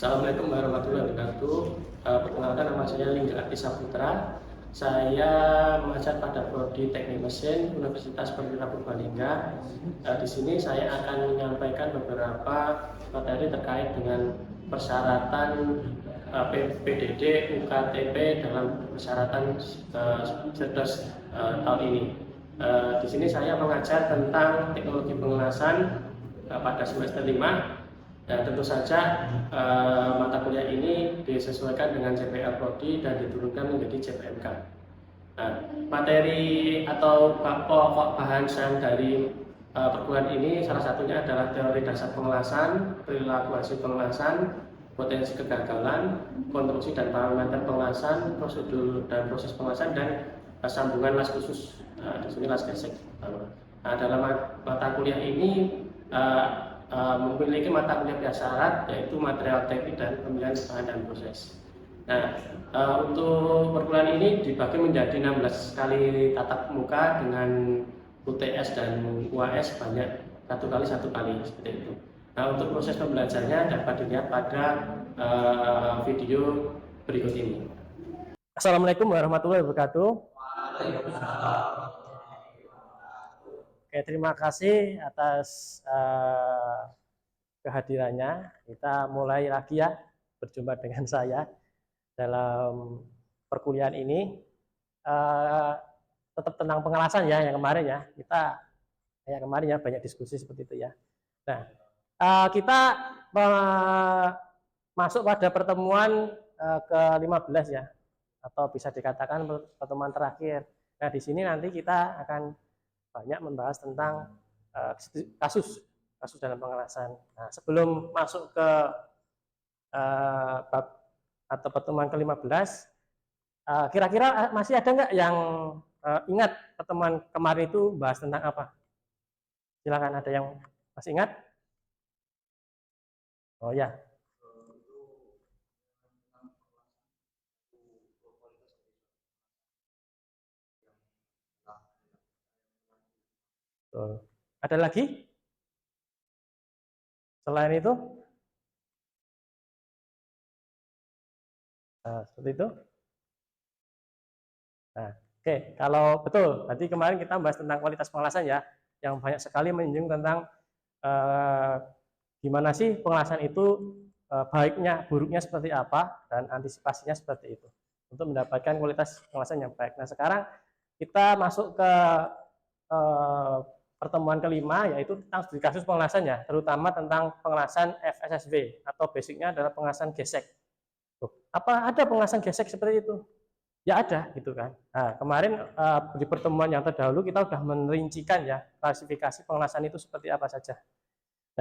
Assalamualaikum warahmatullahi wabarakatuh. Perkenalkan, nama saya Lingga Ati Saputra. Saya mengajar pada Prodi Teknik Mesin Universitas Perwira Purbalingga. Di sini saya akan menyampaikan beberapa materi terkait dengan persyaratan PDD UKTP dalam persyaratan cerdas tahun ini. Di sini saya mengajar tentang teknologi pengenasan pada semester 5. Ya, tentu saja mata kuliah ini disesuaikan dengan CPL Prodi dan diturunkan menjadi CPMK. Nah, materi atau pokok bahasan dari perguruan ini salah satunya adalah teori dasar pengelasan, perilaku hasil pengelasan, potensi kegagalan, konstruksi dan parameter pengelasan, prosedur dan proses pengelasan, dan sambungan las khusus. Di sini las gesek. Nah, dalam mata kuliah ini memiliki mata kuliah syarat, yaitu material teknik dan pemilihan bahan dan proses. Nah, untuk perkuliahan ini dibagi menjadi 16 kali tatap muka dengan UTS dan UAS banyak 1 kali seperti itu. Nah, untuk proses pembelajarannya dapat dilihat pada video berikut ini. Assalamualaikum warahmatullahi wabarakatuh. Oke, terima kasih atas kehadirannya. Kita mulai lagi ya berjumpa dengan saya dalam perkuliahan ini. Tetap tentang pengelasan ya, yang kemarin ya kita kayak kemarin ya banyak diskusi seperti itu ya. Nah, kita masuk pada pertemuan ke-15 ya, atau bisa dikatakan pertemuan terakhir. Nah, di sini nanti kita akan banyak membahas tentang kasus dalam pengelasan. Nah, sebelum masuk ke bab atau pertemuan ke-15, kira-kira masih ada nggak yang ingat pertemuan kemarin itu bahas tentang apa? Silakan, ada yang masih ingat? Oh ya. Ada lagi? Selain itu? Nah, seperti itu. Nah, oke, kalau betul, berarti kemarin kita bahas tentang kualitas pengelasan ya, yang banyak sekali menyinggung tentang gimana sih pengelasan itu baiknya, buruknya seperti apa, dan antisipasinya seperti itu untuk mendapatkan kualitas pengelasan yang baik. Nah, sekarang kita masuk ke pertemuan kelima, yaitu tentang studi kasus pengelasan ya, terutama tentang pengelasan FSSW atau basicnya adalah pengelasan gesek. Apa ada pengelasan gesek seperti itu? Ya ada gitu kan. Nah, kemarin di pertemuan yang terdahulu kita sudah merincikan ya klasifikasi pengelasan itu seperti apa saja.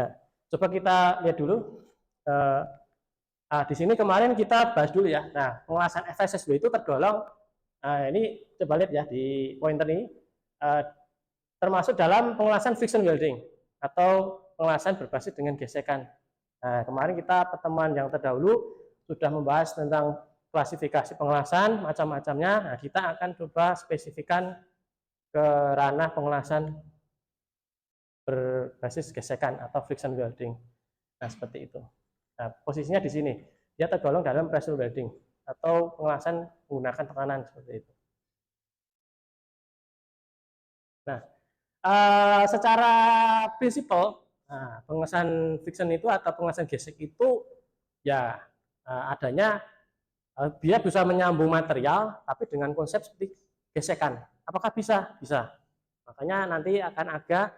Nah, coba kita lihat dulu. Di sini kemarin kita bahas dulu ya. Nah, pengelasan FSSW itu tergolong, ini coba lihat ya di pointer ini, termasuk dalam pengelasan friction welding atau pengelasan berbasis dengan gesekan. Nah, kemarin kita pertemuan yang terdahulu sudah membahas tentang klasifikasi pengelasan macam-macamnya. Nah, kita akan coba spesifikan ke ranah pengelasan berbasis gesekan atau friction welding. Nah, seperti itu. Nah, posisinya di sini. Dia tergolong dalam pressure welding atau pengelasan menggunakan tekanan seperti itu. Nah, secara prinsipal, pengelasan friction itu atau pengelasan gesek itu ya adanya dia bisa menyambung material tapi dengan konsep seperti gesekan. Apakah bisa? Bisa. Makanya nanti akan ada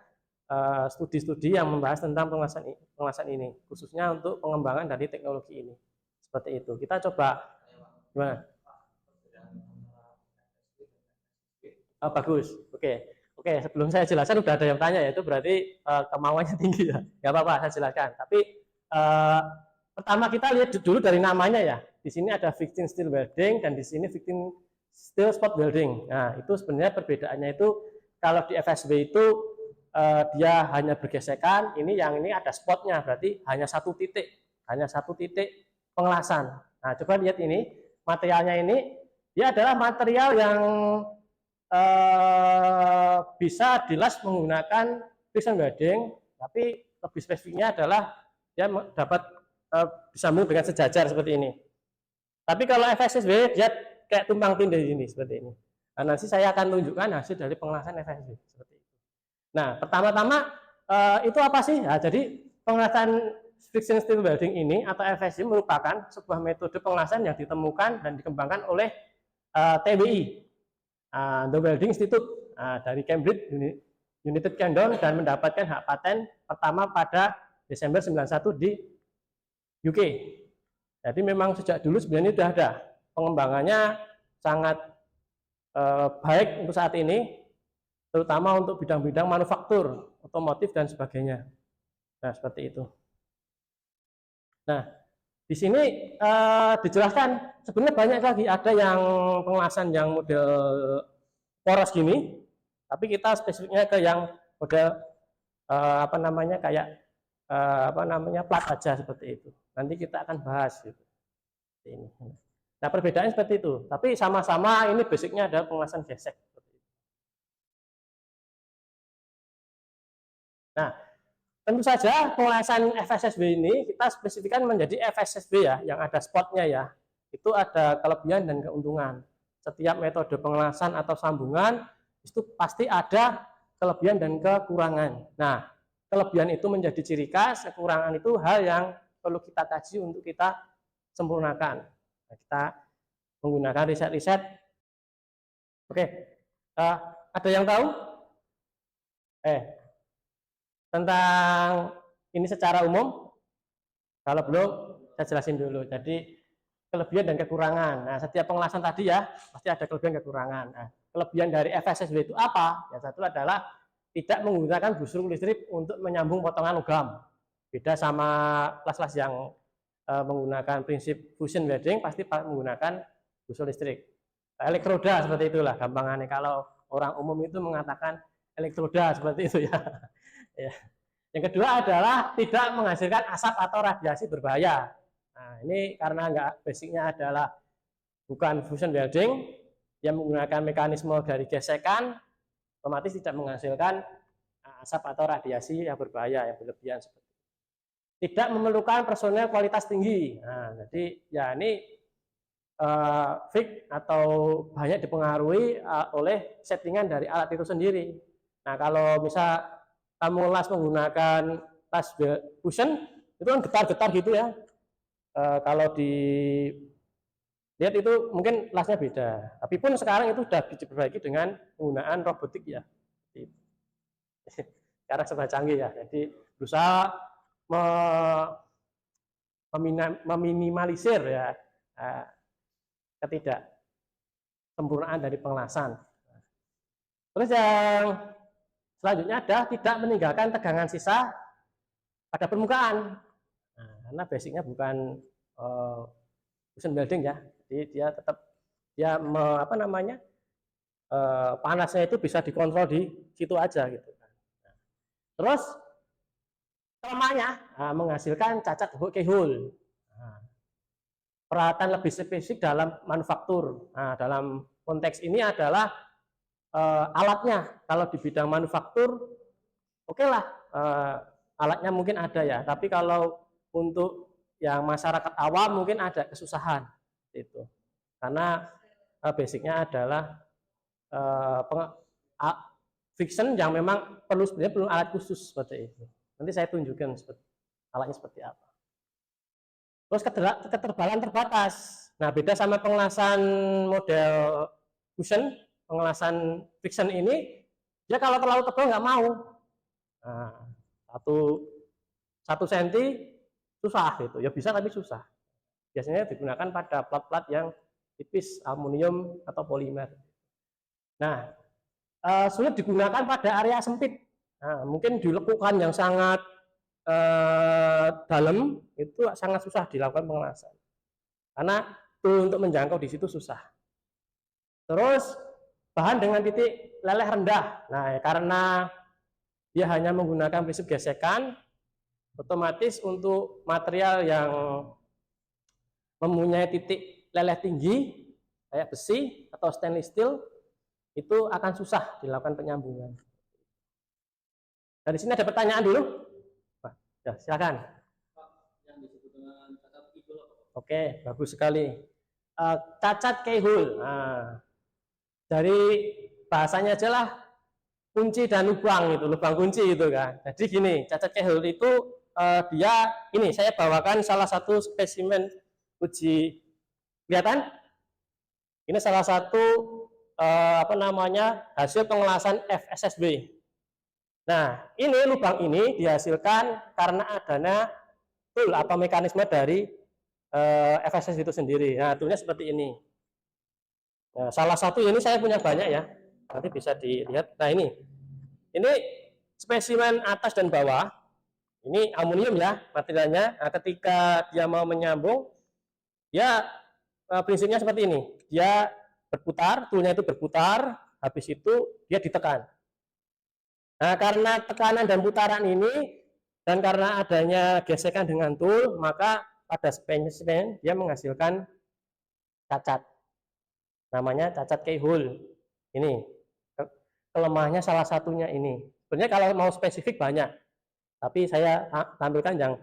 studi-studi yang membahas tentang pengelasan ini, khususnya untuk pengembangan dari teknologi ini. Seperti itu. Kita coba gimana? Oh, bagus. Oke. Oke, sebelum saya jelaskan udah ada yang tanya ya, itu berarti kemauannya tinggi ya. Gak apa-apa, saya jelaskan. Tapi pertama kita lihat dulu dari namanya ya. Di sini ada victim steel welding dan di sini victim steel spot welding. Nah, itu sebenarnya perbedaannya itu kalau di FSW itu dia hanya bergesekan, ini ada spotnya, berarti hanya satu titik pengelasan. Nah, coba lihat ini materialnya ini, dia adalah material yang bisa dilas menggunakan friction welding, tapi lebih spesifiknya adalah dia dapat disambung dengan sejajar seperti ini. Tapi kalau FSSB dia kayak tumpang tindih ini seperti ini. Nah, nanti saya akan tunjukkan hasil dari pengelasan FSSB seperti itu. Nah, pertama-tama itu apa sih? Nah, jadi pengelasan friction steel welding ini atau FSSB merupakan sebuah metode pengelasan yang ditemukan dan dikembangkan oleh TWI, The Welding Institute dari Cambridge United Kingdom, dan mendapatkan hak paten pertama pada Desember 91 di UK. Jadi memang sejak dulu sebenarnya sudah ada. Pengembangannya sangat baik untuk saat ini, terutama untuk bidang-bidang manufaktur, otomotif dan sebagainya. Nah, seperti itu. Nah, di sini dijelaskan sebenarnya banyak lagi, ada yang pengelasan yang model poros gini, tapi kita spesifiknya ke yang model kayak plat aja seperti itu. Nanti kita akan bahas gitu. Ini. Nah, perbedaannya seperti itu. Tapi sama-sama ini basicnya adalah pengelasan gesek. Nah, tentu saja pengelasan FSSB ini kita spesifikkan menjadi FSSB ya, yang ada spotnya ya. Itu ada kelebihan dan keuntungan. Setiap metode pengelasan atau sambungan itu pasti ada kelebihan dan kekurangan. Nah, kelebihan itu menjadi ciri khas, kekurangan itu hal yang perlu kita kaji untuk kita sempurnakan. Nah, kita menggunakan riset-riset. Oke, ada yang tahu? Tentang ini secara umum? Kalau belum, saya jelasin dulu. Jadi, kelebihan dan kekurangan. Nah, setiap pengelasan tadi ya, pasti ada kelebihan dan kekurangan. Nah, kelebihan dari FSSB itu apa? Yang satu adalah tidak menggunakan busur listrik untuk menyambung potongan logam. Beda sama kelas-kelas yang menggunakan prinsip fusion welding, pasti menggunakan busur listrik. Elektroda seperti itulah gampangannya. Kalau orang umum itu mengatakan elektroda seperti itu ya. Ya. Yang kedua adalah tidak menghasilkan asap atau radiasi berbahaya. Nah, ini karena basicnya adalah bukan fusion welding yang menggunakan mekanisme dari gesekan, otomatis tidak menghasilkan asap atau radiasi yang berbahaya, yang berlebihan seperti itu. Tidak memerlukan personel kualitas tinggi. Nah, jadi ya ini fix atau banyak dipengaruhi oleh settingan dari alat itu sendiri. Nah, kalau bisa kamu las menggunakan tas fusion, itu kan getar-getar gitu ya. Kalau dilihat itu mungkin lasnya beda. Tapi pun sekarang itu sudah diperbaiki dengan penggunaan robotik ya. Sekarang serba canggih ya. Jadi berusaha meminimalisir ya ketidaksempurnaan dari pengelasan. Terus yang selanjutnya adalah tidak meninggalkan tegangan sisa pada permukaan. Nah, karena basicnya bukan fusion welding ya, jadi dia tetap panasnya itu bisa dikontrol di situ aja gitu. Nah, terus kelemahannya menghasilkan cacat keyhole. Nah, peralatan lebih spesifik dalam manufaktur. Nah, dalam konteks ini adalah alatnya. Kalau di bidang manufaktur, oke lah, alatnya mungkin ada ya. Tapi kalau untuk yang masyarakat awam mungkin ada kesusahan itu. Karena basicnya adalah fiction yang memang perlu alat khusus seperti itu. Nanti saya tunjukkan alatnya seperti apa. Terus ketebalan terbatas. Nah, beda sama pengelasan model fusion, pengelasan friction ini, dia kalau terlalu tebal nggak mau. Nah, satu senti susah gitu, ya bisa tapi susah. Biasanya digunakan pada plat-plat yang tipis, aluminium atau polimer. Nah, sulit digunakan pada area sempit. Nah, mungkin di lekukan yang sangat dalam itu sangat susah dilakukan pengelasan. Karena untuk menjangkau di situ susah. Terus bahan dengan titik leleh rendah. Nah, karena dia hanya menggunakan prinsip gesekan, otomatis untuk material yang mempunyai titik leleh tinggi kayak besi atau stainless steel itu akan susah dilakukan penyambungan. Dari sini ada pertanyaan dulu? Ya, silakan. Pak, yang disebut dengan Oke, bagus sekali. Cacat keyhole. Nah, dari bahasanya aja lah, kunci dan lubang itu, lubang kunci itu kan. Jadi gini, cacat keyhole itu dia ini saya bawakan salah satu spesimen uji, kelihatan? Ini salah satu apa namanya hasil pengelasan FSSB. Nah, ini lubang ini dihasilkan karena adanya tool atau mekanisme dari FSS itu sendiri. Nah, toolnya seperti ini. Nah, salah satu ini saya punya banyak ya. Nanti bisa dilihat. Nah, ini spesimen atas dan bawah. Ini aluminium ya materialnya. Nah, ketika dia mau menyambung, ya prinsipnya seperti ini. Dia berputar, toolnya itu berputar, habis itu dia ditekan. Nah, karena tekanan dan putaran ini dan karena adanya gesekan dengan tool, maka pada spesimen dia menghasilkan cacat. Namanya cacat keyhole. Ini kelemahannya salah satunya ini. Sebenarnya kalau mau spesifik banyak, tapi saya tampilkan yang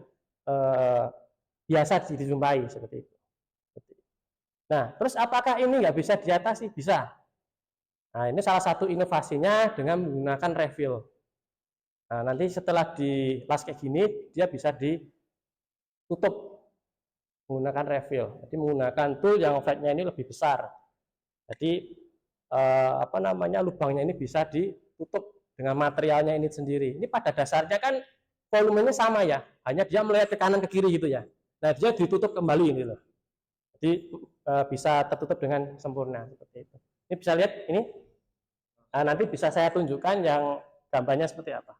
biasa dijumpai seperti itu. Nah, terus apakah ini nggak bisa diatasi? Bisa. Nah, ini salah satu inovasinya dengan menggunakan refill. Nah, nanti setelah dilas kayak gini, dia bisa ditutup menggunakan refill. Jadi menggunakan tool yang flatnya ini lebih besar. Jadi apa namanya lubangnya ini bisa ditutup dengan materialnya ini sendiri. Ini pada dasarnya kan volumenya sama ya, hanya dia melihat ke kanan ke kiri gitu ya. Nah, dia ditutup kembali ini loh. Jadi bisa tertutup dengan sempurna seperti itu. Ini bisa lihat ini. Nah, nanti bisa saya tunjukkan yang gambarnya seperti apa.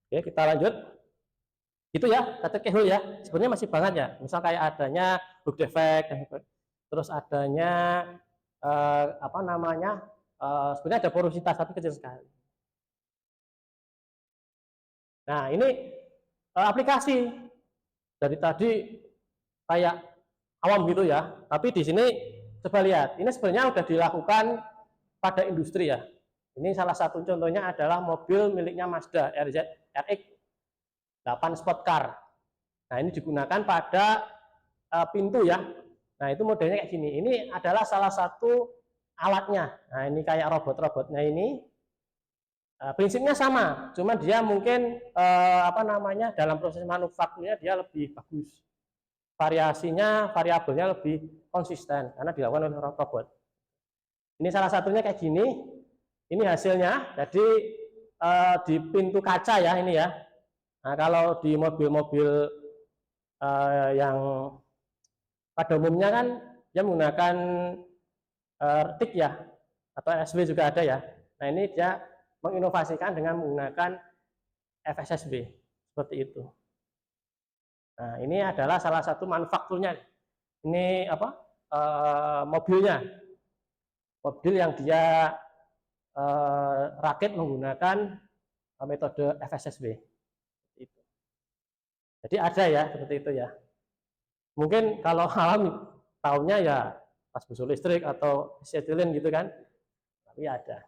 Oke, kita lanjut. Itu ya, cacat keyhole ya. Sebenarnya masih banget ya. Misal kayak adanya hook defect, terus adanya apa namanya? Sebenarnya ada porositas tapi kecil sekali. Nah, ini aplikasi dari tadi kayak awam gitu ya. Tapi di sini coba lihat, ini sebenarnya sudah dilakukan pada industri ya. Ini salah satu contohnya adalah mobil miliknya Mazda RX 8 Sport Car. Nah, ini digunakan pada pintu ya. Nah, itu modelnya kayak gini. Ini adalah salah satu alatnya. Nah, ini kayak robot-robotnya ini. Prinsipnya sama, cuma dia mungkin apa namanya dalam proses manufakturnya dia lebih bagus. Variasinya, variabelnya lebih konsisten karena dilakukan oleh robot. Ini salah satunya kayak gini. Ini hasilnya. Jadi di pintu kaca ya ini ya. Nah, kalau di mobil-mobil yang pada umumnya kan dia menggunakan tik ya atau SW juga ada ya. Nah, ini dia menginovasikan dengan menggunakan FSSB seperti itu. Nah, ini adalah salah satu manufakturnya. Ini apa? Mobilnya. Mobil yang dia rakit menggunakan metode FSSB. Itu. Jadi ada ya seperti itu ya. Mungkin kalau alam tahunya ya pas busur listrik atau acetylene gitu kan. Tapi ada.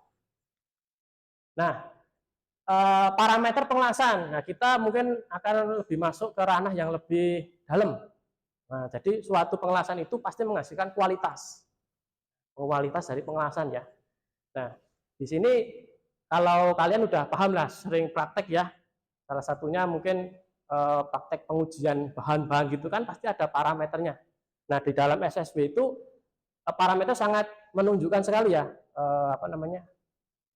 Nah, parameter pengelasan. Nah, kita mungkin akan lebih masuk ke ranah yang lebih dalam. Nah, jadi suatu pengelasan itu pasti menghasilkan kualitas. Kualitas dari pengelasan ya. Nah, di sini kalau kalian udah paham lah, sering praktek ya. Salah satunya mungkin praktek pengujian bahan-bahan gitu kan pasti ada parameternya. Nah, di dalam SSB itu parameter sangat menunjukkan sekali ya apa namanya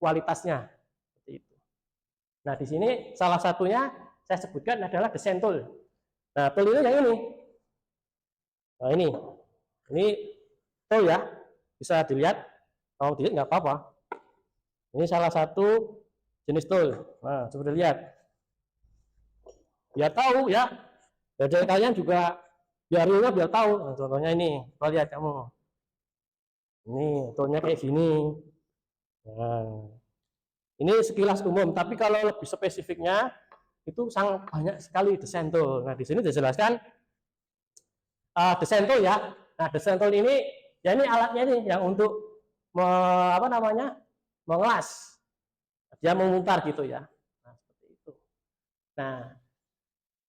kualitasnya. Nah, di sini salah satunya saya sebutkan adalah desain tool. Nah, tool ini yang ini. Nah, ini tool ya, bisa dilihat. Kalau dilihat nggak apa-apa. Ini salah satu jenis tool. Nah, coba dilihat. Biar tahu ya. Jadi kalian juga biar realnya biar tahu. Nah, contohnya ini, coba lihat kamu. Ini toolnya kayak gini. Nah, ini sekilas umum, tapi kalau lebih spesifiknya itu sangat banyak sekali desain tool. Nah, di sini dijelaskan desain tool ya. Nah, desain tool ini ya ini alatnya nih yang untuk apa namanya mengelas. Dia memutar gitu ya. Nah, seperti itu. Nah,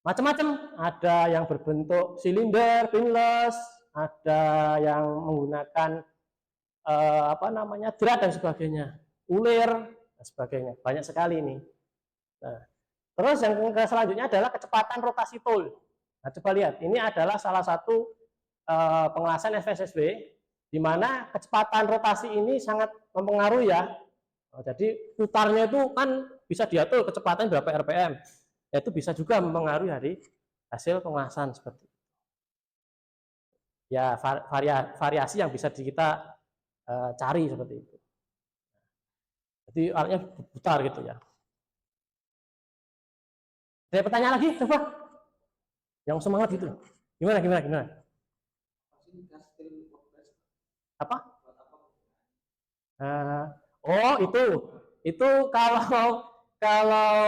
macam-macam. Ada yang berbentuk silinder, pinless, ada yang menggunakan apa namanya, drat dan sebagainya, ulir dan sebagainya. Banyak sekali ini. Nah, terus yang selanjutnya adalah kecepatan rotasi tool. Nah, coba lihat, ini adalah salah satu pengelasan FSSB, di mana kecepatan rotasi ini sangat mempengaruhi ya. Nah, jadi putarnya itu kan bisa diatur kecepatan berapa RPM. Itu bisa juga mempengaruhi dari hasil pengelasan seperti itu. Ya, variasi yang bisa kita cari seperti itu. Jadi alatnya putar gitu ya. Ada pertanyaan lagi, coba. Yang semangat gitu. Gimana? Apa? Oh, itu kalau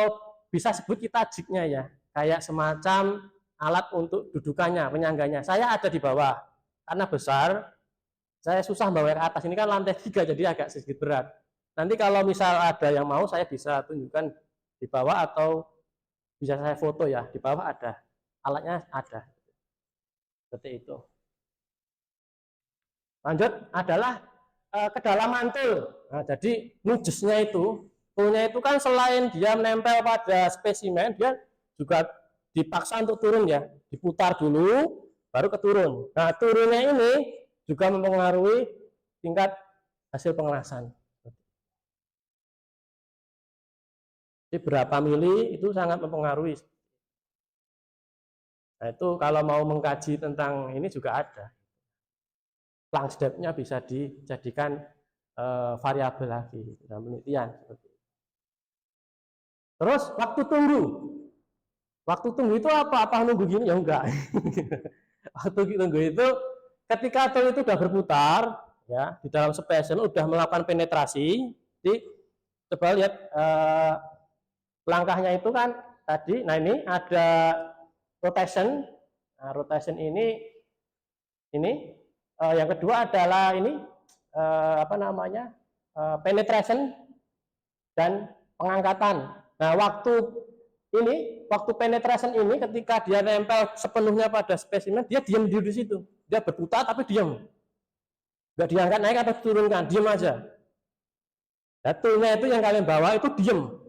bisa sebut kita jignya ya, kayak semacam alat untuk dudukannya, penyangganya. Saya ada di bawah, karena besar, saya susah bawa ke atas. Ini kan lantai 3, jadi agak sedikit berat. Nanti kalau misal ada yang mau, saya bisa tunjukkan di bawah atau bisa saya foto ya. Di bawah ada, alatnya ada. Seperti itu. Lanjut adalah kedalaman tool. Nah, jadi nudgesnya itu, toolnya itu kan selain dia menempel pada spesimen, dia juga dipaksa untuk turun ya, diputar dulu, baru keturun. Nah, turunnya ini juga mempengaruhi tingkat hasil pengelasan. Jadi berapa mili itu sangat mempengaruhi. Nah, itu kalau mau mengkaji tentang ini juga ada. Langsdepth-nya bisa dijadikan variabel lagi dalam penelitian. Terus waktu tunggu. Waktu tunggu itu apa? Apa nunggu gini? Ya enggak. Waktu tunggu itu ketika tool itu sudah berputar ya di dalam spesimen sudah melakukan penetrasi. Jadi coba lihat langkahnya itu kan tadi. Nah, ini ada rotation. Nah, rotation ini yang kedua adalah ini apa namanya, penetration dan pengangkatan. Nah, waktu penetration ini ketika dia nempel sepenuhnya pada spesimen, dia diam di situ, dia berputar tapi diam, nggak diangkat naik atau turunkan, diam aja. Nah, toolnya itu yang kalian bawa itu diam,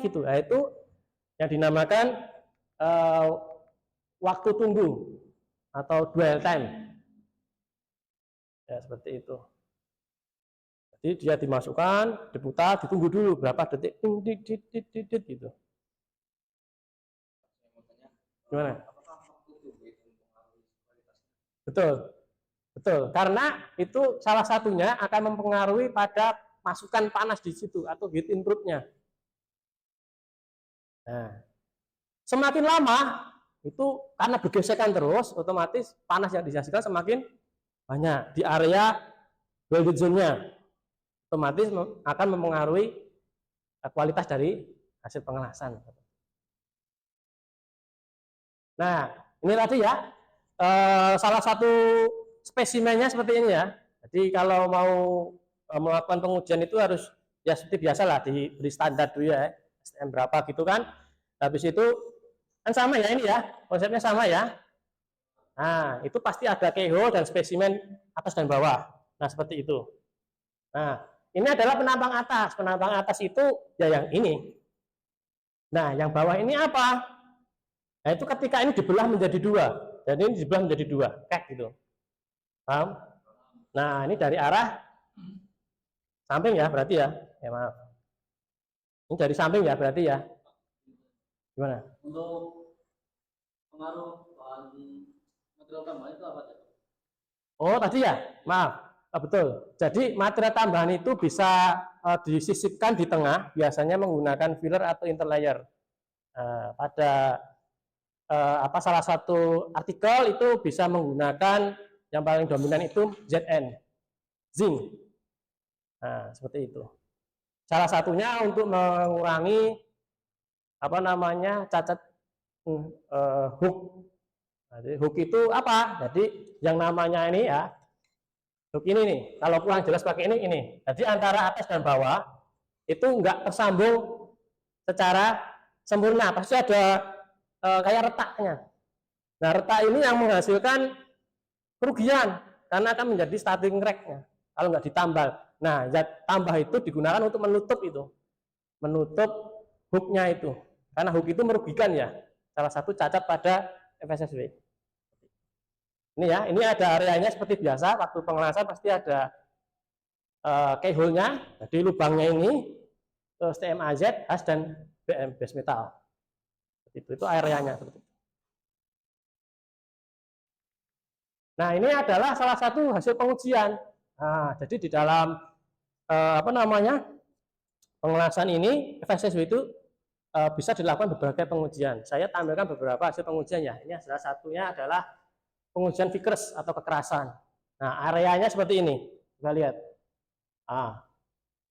gitu. Nah, itu yang dinamakan waktu tunggu atau dwell time. Ya, seperti itu. Jadi dia dimasukkan, diputar, ditunggu dulu berapa detik, gitu. Gimana? Betul. Karena itu salah satunya akan mempengaruhi pada masukan panas di situ atau heat inputnya. Nah, semakin lama itu karena bergesekan terus, otomatis panas yang dihasilkan semakin banyak di area welded zone-nya, otomatis akan mempengaruhi kualitas dari hasil pengelasan. Nah, ini tadi ya salah satu spesimennya seperti ini ya. Jadi kalau mau melakukan pengujian itu harus ya seperti biasa lah, diberi standar dulu ya, STM berapa gitu kan. Habis itu kan sama ya, ini ya konsepnya sama ya. Nah, itu pasti ada keyhole dan spesimen atas dan bawah. Nah, seperti itu. Nah, ini adalah penampang atas. Penampang atas itu ya yang ini. Nah, yang bawah ini apa? Nah, itu ketika ini dibelah menjadi dua. Jadi ini dibelah menjadi dua, kayak gitu. Paham? Nah, ini dari arah samping ya, berarti ya. Ya, maaf. Ini dari samping ya, berarti ya. Gimana? Untuk pengaruh bahan material tambahan itu apa? Oh, tadi ya? Maaf. Betul. Jadi material tambahan itu bisa disisipkan di tengah, biasanya menggunakan filler atau interlayer. Pada salah satu artikel itu bisa menggunakan yang paling dominan itu ZN, zinc. Nah, seperti itu. Salah satunya untuk mengurangi apa namanya cacat hook. Jadi hook itu apa? Jadi yang namanya ini ya, hook ini nih. Kalau kurang jelas pakai ini. Jadi antara atas dan bawah itu enggak tersambung secara sempurna, pasti ada kayak retaknya. Nah, retak ini yang menghasilkan kerugian karena akan menjadi starting crack-nya kalau nggak ditambal. Nah, zat tambah itu digunakan untuk menutup itu, menutup hook-nya itu. Karena hook itu merugikan ya. Salah satu cacat pada FSSW. Ini ya, ini ada areanya seperti biasa. Waktu pengelasan pasti ada keyhole-nya, jadi lubangnya ini TMAZ, has dan BM base metal. Itu areanya. Nah, ini adalah salah satu hasil pengujian. Nah, jadi di dalam pengelasan ini FSSW itu bisa dilakukan berbagai pengujian. Saya tampilkan beberapa hasil pengujian ya. Ini salah satunya adalah pengujian Vickers atau kekerasan. Nah, areanya seperti ini. Kita lihat.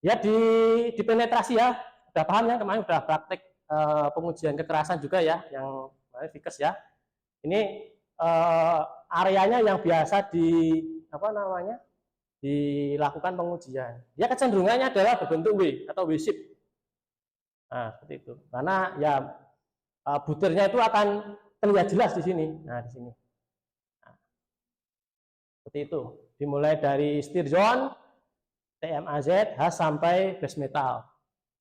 Ya di penetrasi ya. Sudah paham ya, kemarin sudah praktek pengujian kekerasan juga ya, yang Vickers ya. Ini areanya yang biasa dilakukan pengujian. Ya kecenderungannya adalah berbentuk W atau W-shape. Nah, seperti itu. Karena ya butirnya itu akan terlihat jelas di sini. Nah, di sini. Nah, seperti itu. Dimulai dari stir zone, TMAZ, has sampai base metal.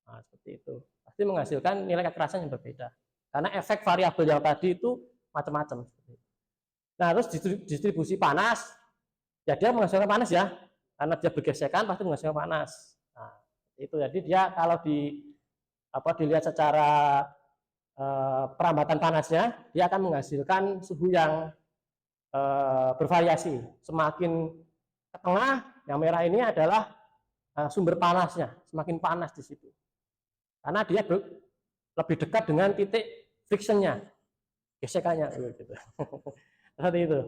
Nah, seperti itu. Pasti menghasilkan nilai kekerasan yang berbeda. Karena efek variabel yang tadi itu macam-macam. Nah, terus distribusi panas, ya dia menghasilkan panas ya, karena dia bergesekan pasti menghasilkan panas. Nah, itu jadi dia kalau dilihat secara perambatan panasnya, dia akan menghasilkan suhu yang bervariasi. Semakin ke tengah, yang merah ini adalah sumber panasnya, semakin panas di situ. Karena dia lebih dekat dengan titik frictionnya, gesekannya gitu. Seperti itu.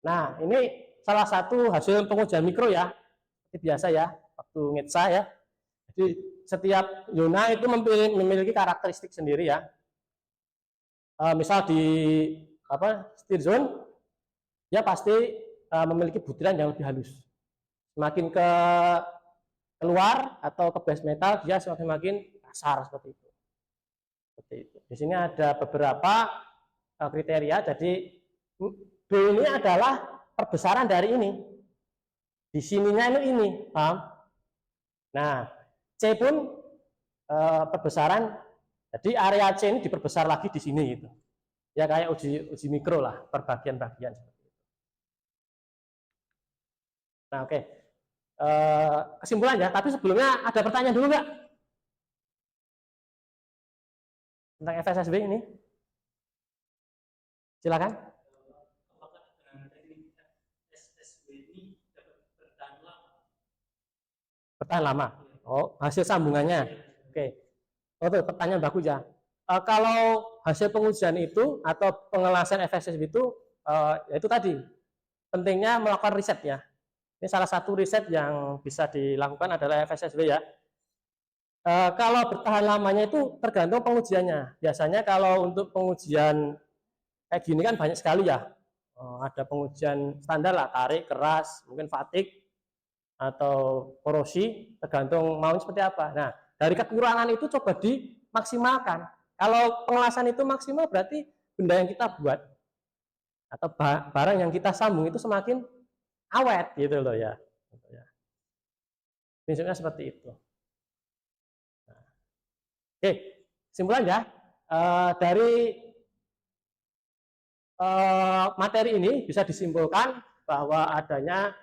Nah, ini salah satu hasil pengujian mikro ya, seperti biasa ya, waktu ngitsa ya. Jadi setiap zona itu memiliki karakteristik sendiri ya. Misal di stir zone, dia pasti memiliki butiran yang lebih halus. Semakin ke keluar atau ke base metal, dia semakin kasar seperti itu. Seperti itu. Di sini ada beberapa kriteria. Jadi B ini adalah perbesaran dari ini. Di sininya ini, paham? Nah, C pun perbesaran. Jadi area C ini diperbesar lagi di sini gitu. Ya kayak uji mikro lah, perbagian-bagian seperti itu. Nah, oke. Kesimpulan ya, tapi sebelumnya ada pertanyaan dulu nggak? Tentang FSSB ini? Silakan. Apakah dari FSSW ini dapat bertahan lama? Bertahan lama. Oh, hasil sambungannya. Oke. Oh, itu pertanyaan bagus ya. Kalau hasil pengujian itu atau pengelasan FSSB itu, itu tadi pentingnya melakukan riset ya. Ini salah satu riset yang bisa dilakukan adalah FSSB ya. Kalau bertahan lamanya itu tergantung pengujiannya. Biasanya kalau untuk pengujian kayak gini kan banyak sekali ya. Ada pengujian standar lah, tarik, keras, mungkin fatigue atau korosi, tergantung maunya seperti apa. Nah, dari kekurangan itu coba dimaksimalkan. Kalau pengelasan itu maksimal berarti benda yang kita buat atau barang yang kita sambung itu semakin awet gitu loh ya. Prinsipnya seperti itu. Nah, oke, kesimpulan ya. Dari materi ini bisa disimpulkan bahwa adanya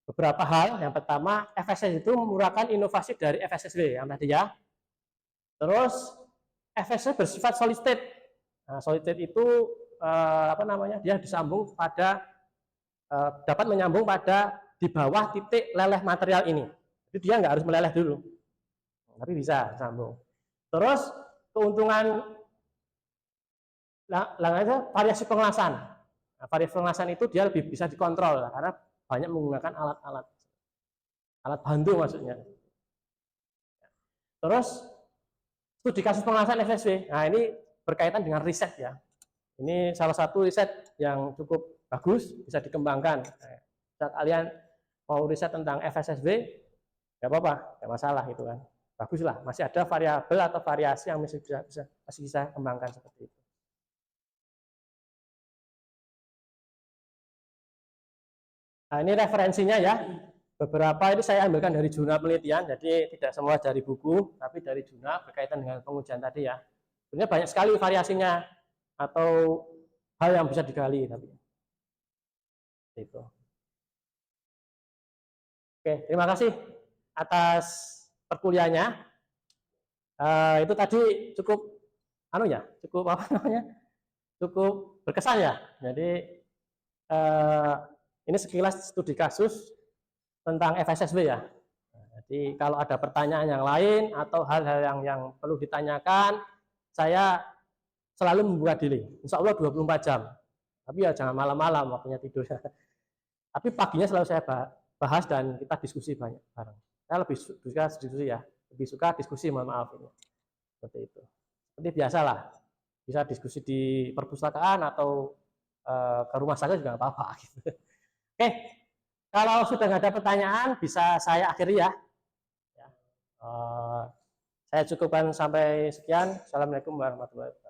beberapa hal. Yang pertama, FSS itu merupakan inovasi dari FSSW yang tadi ya. Terus FSS bersifat solid state. Nah, solid state itu dia disambung pada dapat menyambung pada di bawah titik leleh material ini. Jadi dia nggak harus meleleh dulu, tapi bisa sambung. Terus keuntungan variasi pengelasan. Nah, variasi pengelasan itu dia lebih bisa dikontrol karena banyak menggunakan alat bantu maksudnya. Terus studi kasus pengelasan FSSW. Nah, ini berkaitan dengan riset ya. Ini salah satu riset yang cukup bagus, bisa dikembangkan. Saat kalian mau riset tentang FSSW, nggak apa-apa, nggak masalah itu kan. baguslah, masih ada variabel atau variasi yang masih bisa kembangkan seperti itu. Nah, ini referensinya ya. Beberapa itu saya ambilkan dari jurnal penelitian, jadi tidak semua dari buku, tapi dari jurnal berkaitan dengan pengujian tadi ya. Sebenarnya banyak sekali variasinya atau hal yang bisa digali tapi itu. Oke, terima kasih atas perkuliahannya. Itu tadi cukup cukup apa namanya? Cukup berkesan ya. Jadi ini sekilas studi kasus tentang FSSB ya. Jadi kalau ada pertanyaan yang lain atau hal-hal yang perlu ditanyakan, saya selalu membuka diri. Insya Allah 24 jam. Tapi ya jangan malam-malam waktunya tidur. Tapi paginya selalu saya bahas dan kita diskusi banyak bareng. Saya lebih suka diskusi ya. Lebih suka diskusi, mohon maaf ini. Seperti itu. Seperti biasalah. Bisa diskusi di perpustakaan atau ke rumah sakit juga nggak apa-apa. Gitu. Oke, kalau sudah nggak ada pertanyaan, bisa saya akhiri ya. Saya cukupkan sampai sekian. Assalamualaikum warahmatullahi wabarakatuh.